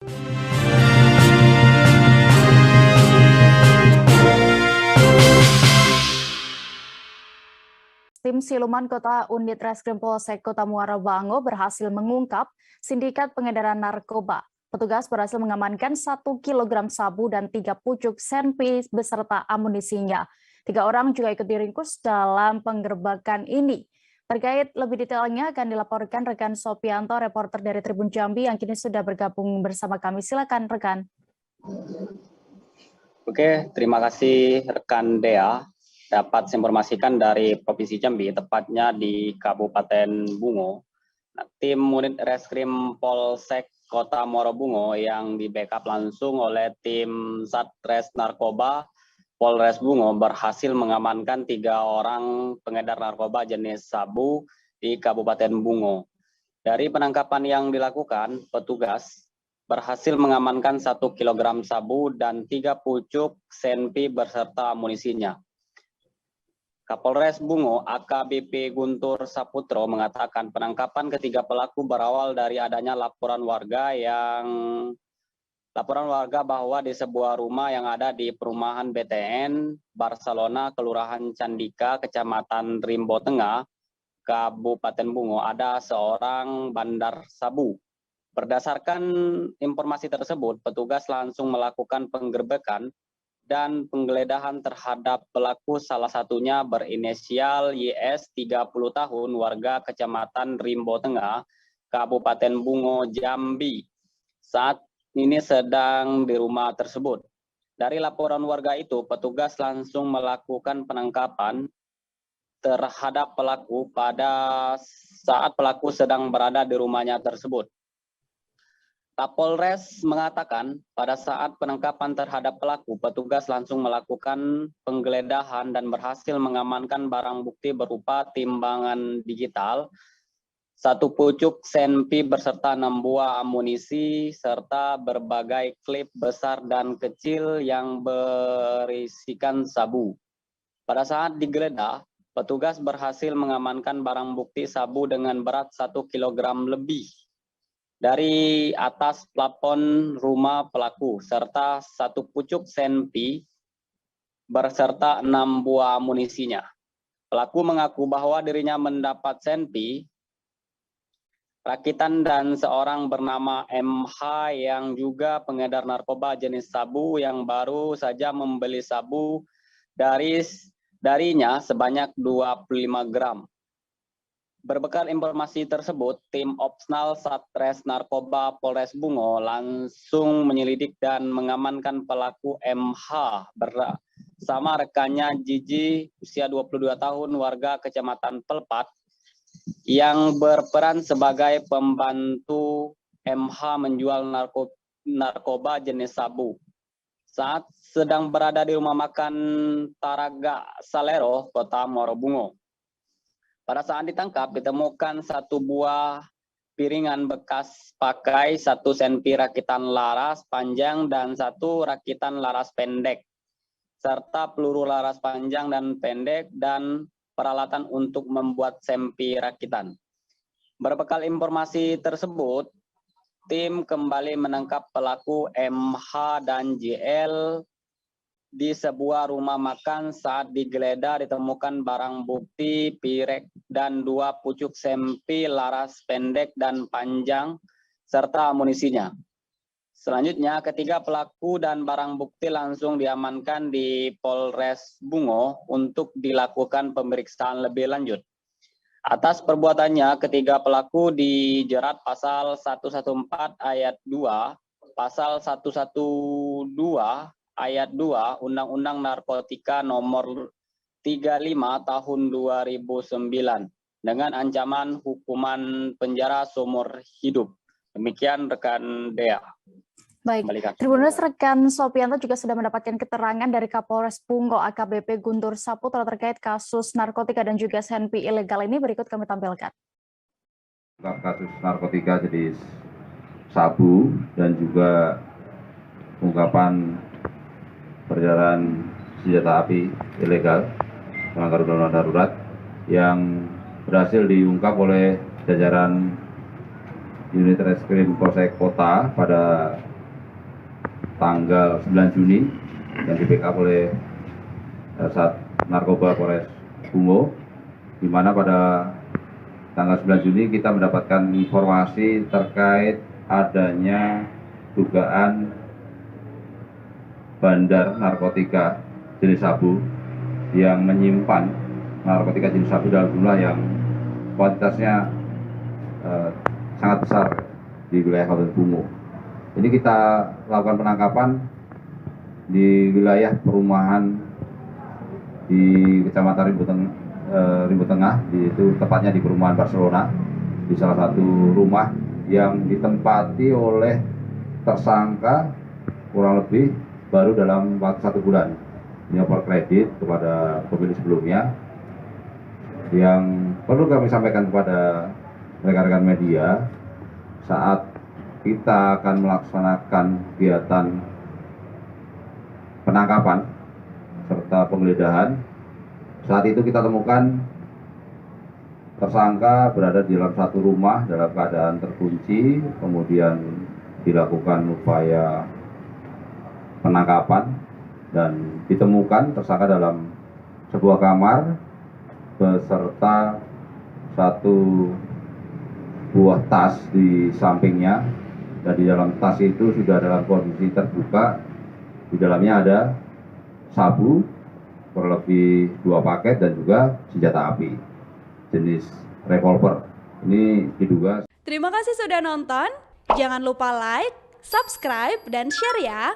Tim Siluman Kota Unit Reskrim Polsek Kota Muara Bango berhasil mengungkap sindikat pengedaran narkoba. Petugas berhasil mengamankan 1 kilogram sabu dan 3 pucuk senpi beserta amunisinya. 3 orang juga ikut diringkus dalam penggerbekan ini. Terkait lebih detailnya akan dilaporkan rekan Sopianto, reporter dari Tribun Jambi yang kini sudah bergabung bersama kami. Silakan rekan. Oke, terima kasih rekan Dea. Dapat saya informasikan dari Provinsi Jambi, tepatnya di Kabupaten Bungo. Tim unit reskrim Polsek Kota Muara Bungo yang di backup langsung oleh tim Satres Narkoba Polres Bungo berhasil mengamankan 3 orang pengedar narkoba jenis sabu di Kabupaten Bungo. Dari penangkapan yang dilakukan, petugas berhasil mengamankan 1 kilogram sabu dan 3 pucuk senpi beserta amunisinya. Kapolres Bungo AKBP Guntur Saputro mengatakan penangkapan ketiga pelaku berawal dari adanya laporan warga bahwa di sebuah rumah yang ada di perumahan BTN Barcelona, Kelurahan Candika, Kecamatan Rimbo Tengah, Kabupaten Bungo ada seorang bandar sabu. Berdasarkan informasi tersebut, petugas langsung melakukan penggerbekan dan penggeledahan terhadap pelaku, salah satunya berinisial YS 30 tahun warga Kecamatan Rimbo Tengah, Kabupaten Bungo, Jambi. Saat ini sedang di rumah tersebut. Dari laporan warga itu, petugas langsung melakukan penangkapan terhadap pelaku pada saat pelaku sedang berada di rumahnya tersebut. Kapolres mengatakan pada saat penangkapan terhadap pelaku, petugas langsung melakukan penggeledahan dan berhasil mengamankan barang bukti berupa timbangan digital, 1 pucuk senpi beserta 6 buah amunisi, serta berbagai klip besar dan kecil yang berisikan sabu. Pada saat digeledah, petugas berhasil mengamankan barang bukti sabu dengan berat 1 kilogram lebih dari atas plafon rumah pelaku, serta 1 pucuk senpi berserta 6 buah amunisinya. Pelaku mengaku bahwa dirinya mendapat senpi rakitan dan seorang bernama MH yang juga pengedar narkoba jenis sabu yang baru saja membeli sabu darinya sebanyak 25 gram. Berbekal informasi tersebut, tim Opsnal Satres Narkoba Polres Bungo langsung menyelidik dan mengamankan pelaku MH bersama rekannya Jiji, usia 22 tahun, warga Kecamatan Pelpat, yang berperan sebagai pembantu MH menjual narkoba jenis sabu. Saat sedang berada di rumah makan Taraga Salero, Kota Muara Bungo. Pada saat ditangkap, ditemukan 1 buah piringan bekas pakai, 1 senpi rakitan laras panjang dan 1 rakitan laras pendek, serta peluru laras panjang dan pendek dan peralatan untuk membuat senpi rakitan. Berbekal informasi tersebut, tim kembali menangkap pelaku MH dan JL di sebuah rumah makan. Saat digeledah ditemukan barang bukti pirek dan 2 pucuk senpi laras pendek dan panjang serta amunisinya. Selanjutnya, ketiga pelaku dan barang bukti langsung diamankan di Polres Bungo untuk dilakukan pemeriksaan lebih lanjut. Atas perbuatannya, ketiga pelaku dijerat pasal 114 ayat 2, pasal 112 ayat 2 Undang-Undang Narkotika Nomor 35 Tahun 2009 dengan ancaman hukuman penjara seumur hidup. Demikian rekan Dea. Baik, Tribuners, rekan Sopianto juga sudah mendapatkan keterangan dari Kapolres Bungo AKBP Guntur Saputro terkait kasus narkotika dan juga senpi ilegal ini. Berikut kami tampilkan. Kasus narkotika jenis sabu dan juga ungkapan peredaran senjata api ilegal melanggar undang-undang darurat yang berhasil diungkap oleh jajaran unit reskrim Polsek Kota pada tanggal 9 Juni yang di backup oleh Sat Narkoba Polres Bungo, di mana pada tanggal 9 Juni kita mendapatkan informasi terkait adanya dugaan bandar narkotika jenis sabu yang menyimpan narkotika jenis sabu dalam jumlah yang kuantitasnya sangat besar di wilayah Kabupaten Bungo. Ini kita lakukan penangkapan di wilayah perumahan di Kecamatan Rimbu Tengah, itu tepatnya di perumahan Barcelona, di salah satu rumah yang ditempati oleh tersangka kurang lebih baru dalam waktu 1 bulan. Ini over kredit kepada pemilik sebelumnya. Yang perlu kami sampaikan kepada rekan-rekan media, saat kita akan melaksanakan kegiatan penangkapan serta penggeledahan, saat itu kita temukan tersangka berada di dalam satu rumah dalam keadaan terkunci, kemudian dilakukan upaya penangkapan dan ditemukan tersangka dalam sebuah kamar beserta satu buah tas di sampingnya, dan di dalam tas itu sudah dalam kondisi terbuka. Di dalamnya ada sabu kurang lebih 2 paket dan juga senjata api jenis revolver. Ini diduga. Terima kasih sudah nonton. Jangan lupa like, subscribe, dan share ya.